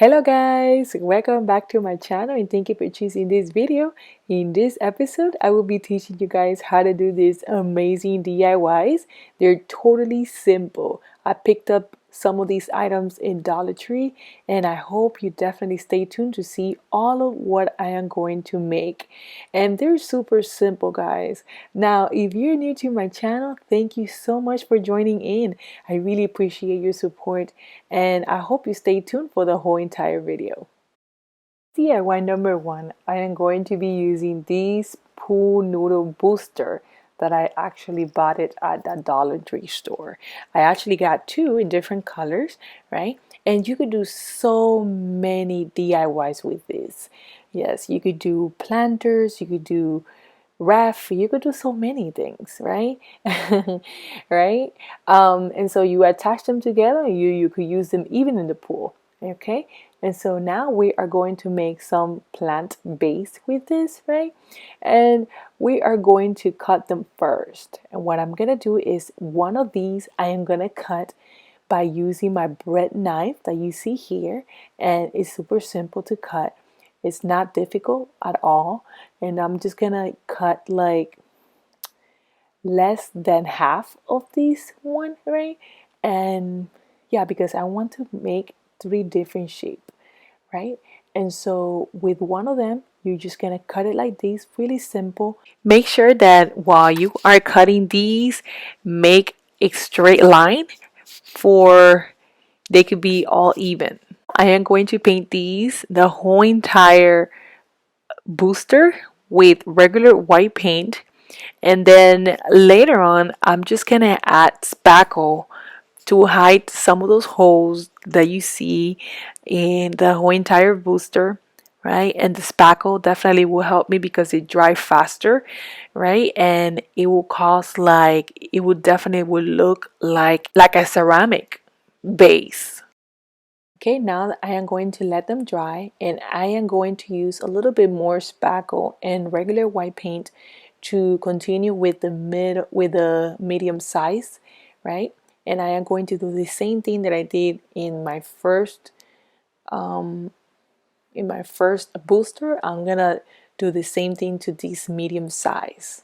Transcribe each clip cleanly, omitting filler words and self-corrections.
Hello guys, welcome back to my channel and thank you for choosing this video. In this episode, I will be teaching you guys how to do these amazing DIYs. They're totally simple. I picked up some of these items in Dollar Tree and I hope you definitely stay tuned to see all of what I am going to make. And they're super simple, guys. Now, if you're new to my channel, thank you so much for joining in. I really appreciate your support and I hope you stay tuned for the whole entire video. DIY number one, I am going to be using this pool noodle booster that I actually bought it at the Dollar Tree store. I actually got two in different colors, right? And you could do so many DIYs with this. Yes, you could do planters, you could do ref, you could do so many things, right? Right? And so you attach them together, you could use them even in the pool. Okay, and so now we are going to make some plant base with this, right? And we are going to cut them first. And what I'm gonna do is one of these I am gonna cut by using my bread knife that you see here, and it's super simple to cut. It's not difficult at all, and I'm just gonna cut like less than half of this one, right? And yeah, because I want to make three different shapes, right? And so with one of them, you're just gonna cut it like this, really simple. Make sure that while you are cutting these, make a straight line for they could be all even. I am going to paint these, the whole entire booster, with regular white paint, and then later on I'm just gonna add spackle to hide some of those holes that you see in the whole entire booster, right? And the spackle definitely will help me because it dries faster, right? And it will cause like it would definitely will look like a ceramic base. Okay, now I am going to let them dry and I am going to use a little bit more spackle and regular white paint to continue with the medium size, right? And I am going to do the same thing that I did in my first booster. I'm gonna do the same thing to this medium size.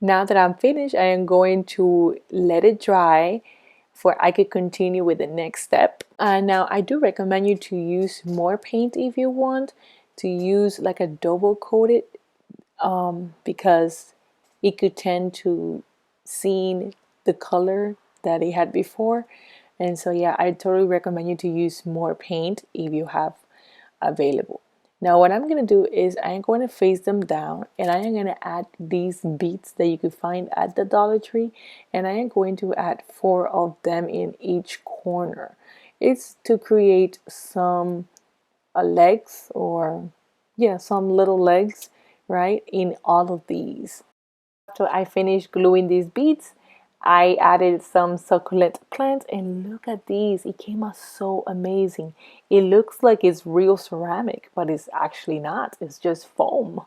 Now that I'm finished, I am going to let it dry for I could continue with the next step. Now I do recommend you to use more paint if you want to use like a double coated because it could tend to see the color that it had before. And so yeah, I totally recommend you to use more paint if you have available. Now what I'm going to do is I'm going to face them down and I am going to add these beets that you could find at the Dollar Tree, and I am going to add 4 of them in each corner. It's to create some legs, or yeah, some little legs, right, in all of these. After I finished gluing these beads, I added some succulent plants, and look at these. It came out so amazing. It looks like it's real ceramic, but it's actually not. It's just foam.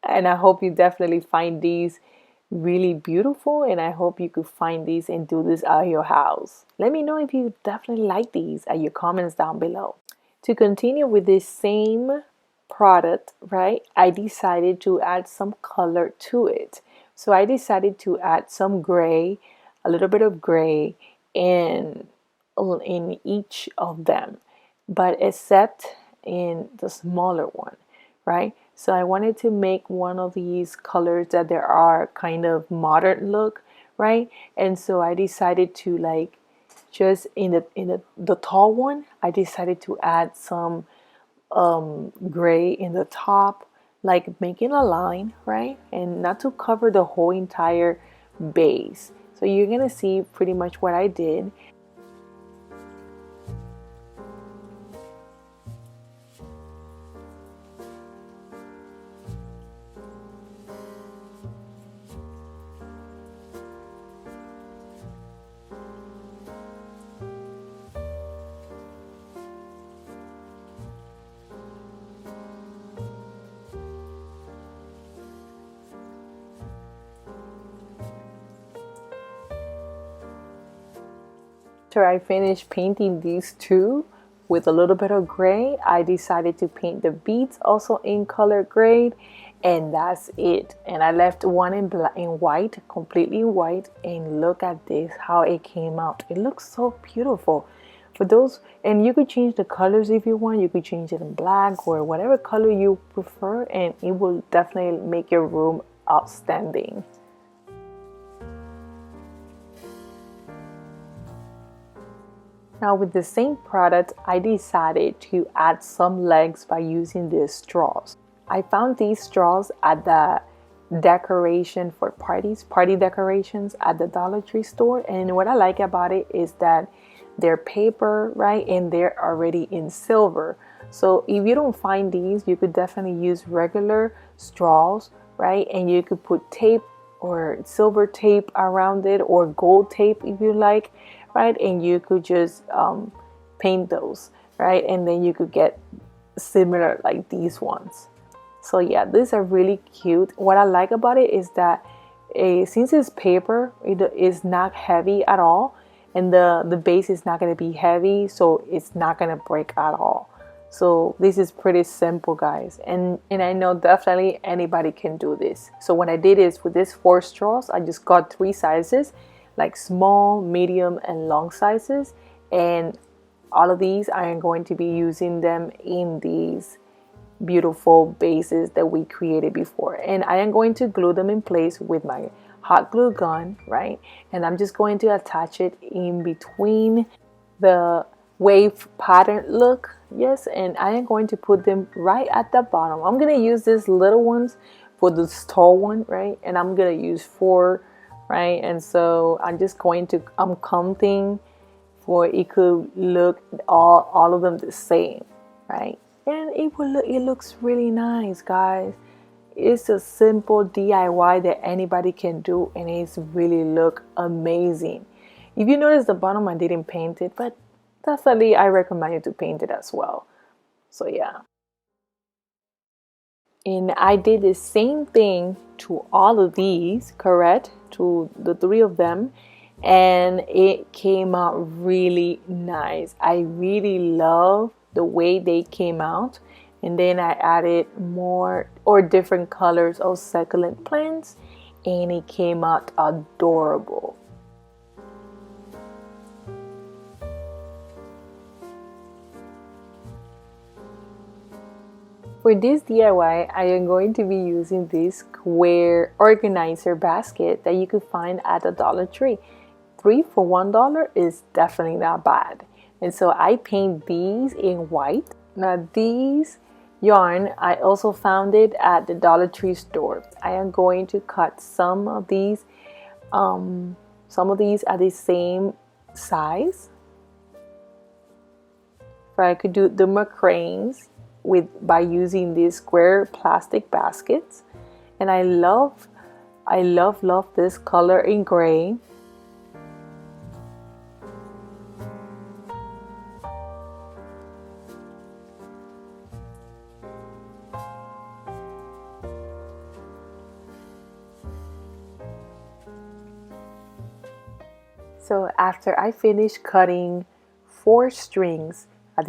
And I hope you definitely find these really beautiful, and I hope you could find these and do this at your house. Let me know if you definitely like these at your comments down below. To continue with this same product, right, I decided to add some color to it. So I decided to add some gray, a little bit of gray in each of them, but except in the smaller one, right? So I wanted to make one of these colors that there are kind of modern look, right? And so I decided to like just in the tall one, I decided to add some gray in the top, like making a line, right? And not to cover the whole entire base. So you're gonna see pretty much what I did. After I finished painting these two with a little bit of gray, I decided to paint the beets also in color grade, and that's it. And I left one in black, in white, completely white, and look at this, how it came out. It looks so beautiful. For those, and you could change the colors if you want. You could change it in black or whatever color you prefer, and it will definitely make your room outstanding. Now with the same product, I decided to add some legs by using these straws. I found these straws at the decoration for party decorations at the Dollar Tree store. And what I like about it is that they're paper, right? And they're already in silver. So if you don't find these, you could definitely use regular straws, right? And you could put tape or silver tape around it, or gold tape if you like, right? And you could just paint those, right? And then you could get similar like these ones. So yeah, these are really cute. What I like about it is that since it's paper, it is not heavy at all, and the base is not going to be heavy, so it's not going to break at all. So this is pretty simple, guys, and I know definitely anybody can do this. So what I did is, with these 4 straws, I just got 3 sizes, like small, medium, and long sizes, and all of these I am going to be using them in these beautiful bases that we created before, and I am going to glue them in place with my hot glue gun, right? And I'm just going to attach it in between the wave pattern look. Yes, and I am going to put them right at the bottom. I'm going to use these little ones for this tall one, right? And I'm going to use 4, right? And so I'm just going to, I'm counting for it could look all of them the same, right? And it looks really nice, guys. It's a simple DIY that anybody can do, and it's really look amazing. If you notice the bottom, I didn't paint it, but definitely I recommend you to paint it as well. So yeah. And I did the same thing to all of these, correct? To the 3 of them, and it came out really nice. I really love the way they came out. And then I added more or different colors of succulent plants, and it came out adorable. For this DIY, I am going to be using this square organizer basket that you could find at the Dollar Tree. 3 for $1 is definitely not bad. And so I paint these in white. Now these yarn, I also found it at the Dollar Tree store. I am going to cut some of these at the same size. So I could do the macrames by using these square plastic baskets. And I love this color in gray. So after I finished cutting 4 strings at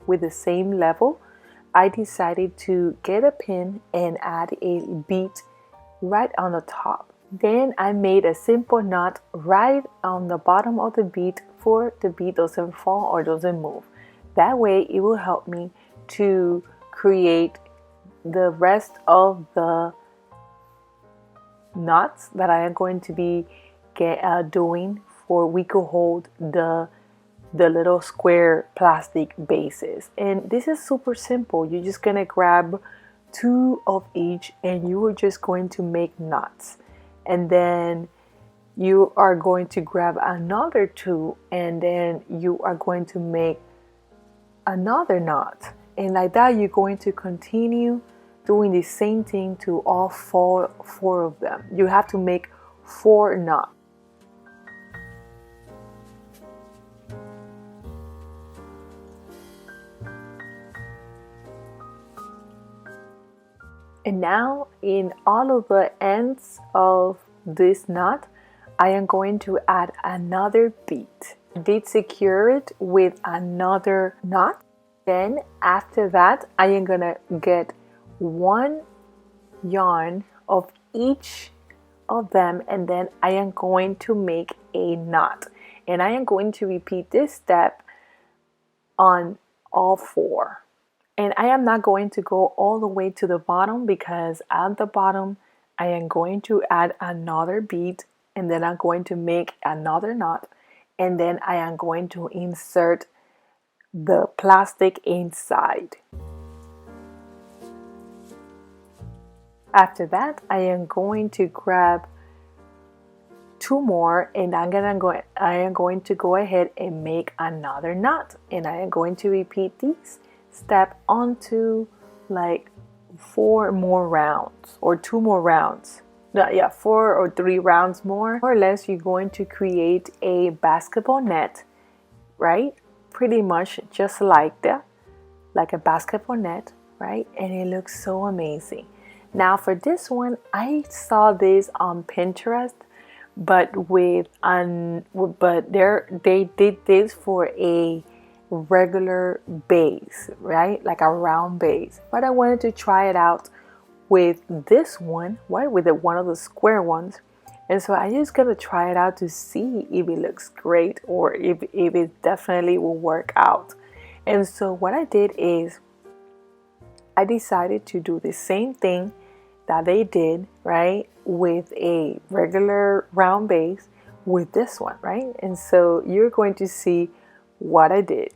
with the same level, I decided to get a pin and add a bead right on the top. Then I made a simple knot right on the bottom of the bead for the bead doesn't fall or doesn't move. That way it will help me to create the rest of the knots that I am going to be doing for we could hold the little square plastic bases. And this is super simple. You're just gonna grab 2 of each, and you are just going to make knots, and then you are going to grab another 2, and then you are going to make another knot, and like that you're going to continue doing the same thing to all four of them. You have to make 4 knots. And now in all of the ends of this knot, I am going to add another bead. I did secure it with another knot. Then after that, I am gonna get one yarn of each of them, and then I am going to make a knot, and I am going to repeat this step on all four. And I am not going to go all the way to the bottom, because at the bottom I am going to add another bead, and then I'm going to make another knot, and then I am going to insert the plastic inside. After that, I am going to grab two more, and I am going to go ahead and make another knot, and I am going to repeat this step onto like 4 more rounds or 2 more rounds. No, yeah, 4 or 3 rounds more or less. You're going to create a basketball net, right? Pretty much just like that, like a basketball net, right? And it looks so amazing. Now for this one, I saw this on Pinterest, but they did this for a regular base, right? Like a round base. But I wanted to try it out with this one, right? With one of the square ones. And so I just gonna try it out to see if it looks great, or if it definitely will work out. And so what I did is I decided to do the same thing that they did, right, with a regular round base with this one, right? And so you're going to see what I did.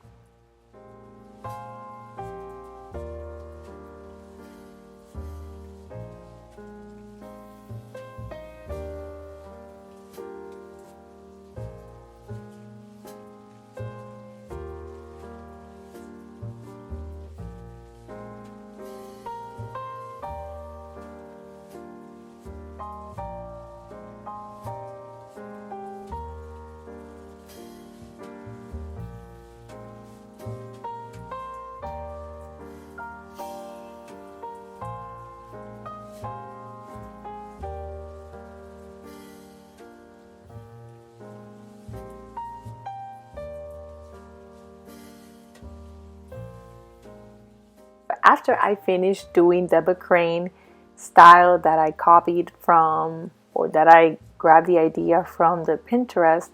After I finished doing the crane style that I copied from, or that I grabbed the idea from the Pinterest,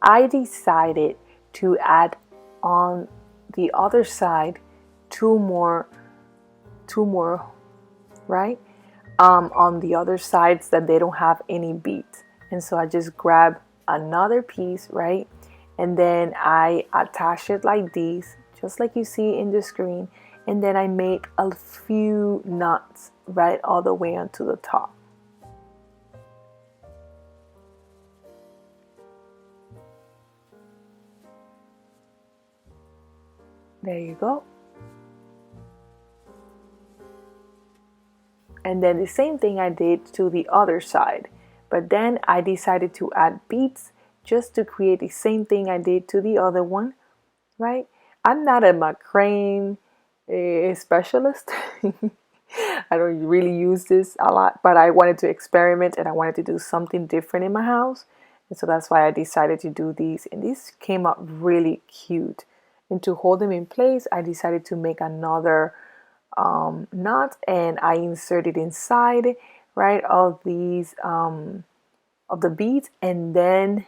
I decided to add on the other side two more, right? On the other sides that they don't have any beads. And so I just grab another piece, right? And then I attach it like this, just like you see in the screen. And then I make a few knots right all the way onto the top. There you go. And then the same thing I did to the other side. But then I decided to add beads just to create the same thing I did to the other one, right? I'm not a macrame specialist. I don't really use this a lot, but I wanted to experiment and I wanted to do something different in my house. And so that's why I decided to do these. And these came out really cute. And to hold them in place, I decided to make another knot, and I inserted inside, right, of these of the beads. And then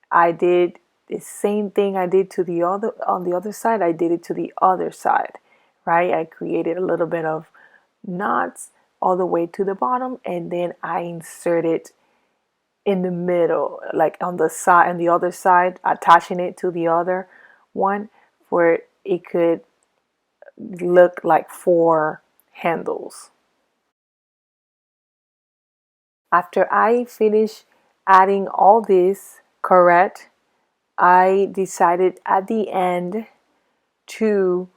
I did the same thing I did to the other on the other side. I did it to the other side, right? I created a little bit of knots all the way to the bottom, and then I inserted in the middle, like on the side, on the other side, attaching it to the other one, where it could look like 4 handles. After I finished adding all this correct, I decided at the end to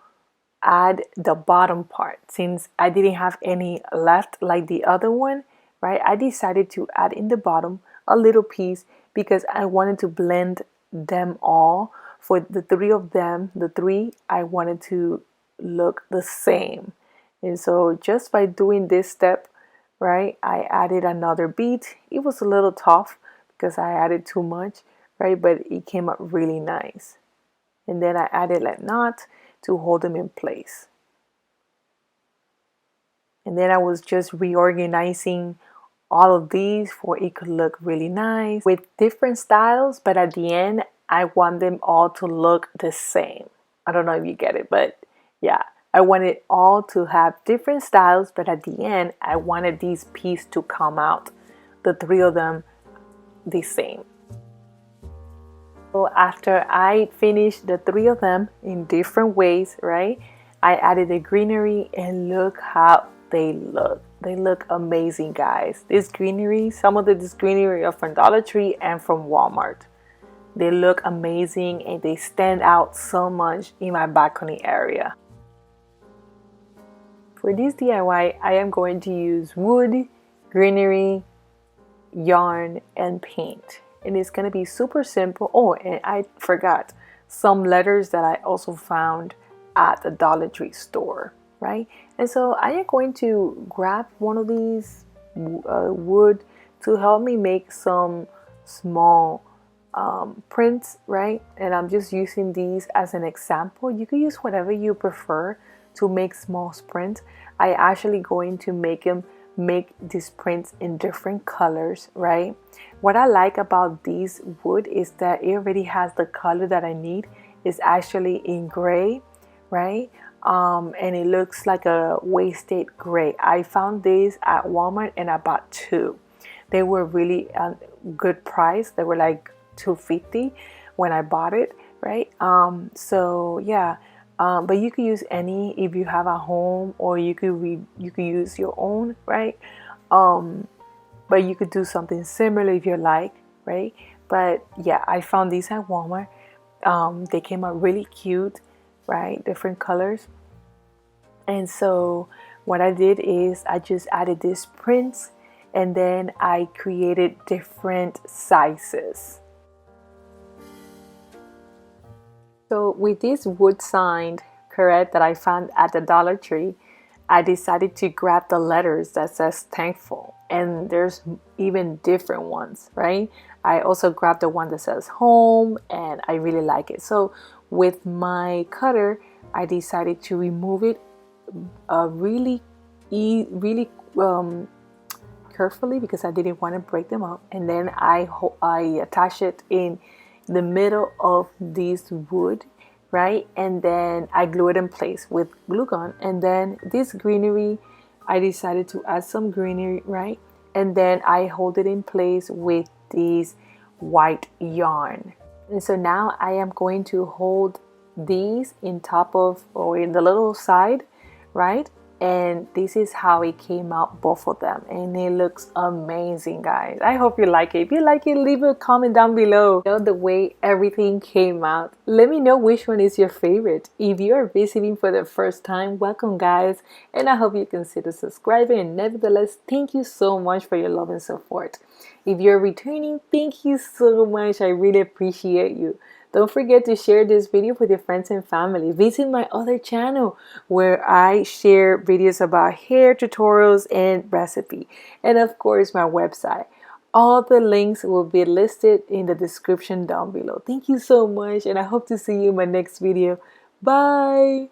add the bottom part. Since I didn't have any left like the other one, right? I decided to add in the bottom a little piece because I wanted to blend them all. For the 3 of them, the 3, I wanted to look the same. And so just by doing this step, right, I added another bead. It was a little tough because I added too much, right? But it came out really nice. And then I added like knots to hold them in place. And then I was just reorganizing all of these for it could look really nice with different styles, but at the end I want them all to look the same. I don't know if you get it, but yeah, I wanted all to have different styles, but at the end I wanted these pieces to come out, the three of them, the same. So after I finished the three of them in different ways, right, I added the greenery and look how they look. They look amazing, guys. This greenery, some of this greenery are from Dollar Tree and from Walmart. They look amazing and they stand out so much in my balcony area. For this DIY, I am going to use wood, greenery, yarn, and paint. And it's going to be super simple. Oh, and I forgot some letters that I also found at the Dollar Tree store, right? And so I am going to grab one of these wood to help me make some small prints, right? And I'm just using these as an example. You can use whatever you prefer to make small prints. I actually going to make these prints in different colors, right? What I like about these wood is that it already has the color that I need. It's actually in gray, right? And it looks like a wasted gray. I found these at Walmart and I bought two. They were really good price. They were like $2.50 when I bought it, right? So yeah. But you could use any if you have a home, or you could use your own, right? But you could do something similar if you like, right? But yeah, I found these at Walmart. They came out really cute, right? Different colors. And so what I did is I just added these prints, and then I created different sizes. So with this wood sign, correct, that I found at the Dollar Tree, I decided to grab the letters that says thankful, and there's even different ones, right? I also grabbed the one that says home, and I really like it. So with my cutter, I decided to remove it really carefully because I didn't want to break them up, and then I attach it in the middle of this wood, right? And then I glue it in place with glue gun. And then this greenery, I decided to add some greenery, right? And then I hold it in place with this white yarn. And so now I am going to hold these in top of, or in the little side, right? And this is how it came out, both of them, and it looks amazing, guys. I hope you like it. If you like it, leave a comment down below. You know the way everything came out. Let me know which one is your favorite. If you are visiting for the first time, welcome, guys, and I hope you consider subscribing. And nevertheless, thank you so much for your love and support. If you're returning, thank you so much. I really appreciate you. Don't forget to share this video with your friends and family. Visit my other channel where I share videos about hair tutorials and recipe. And of course, my website. All the links will be listed in the description down below. Thank you so much, and I hope to see you in my next video. Bye!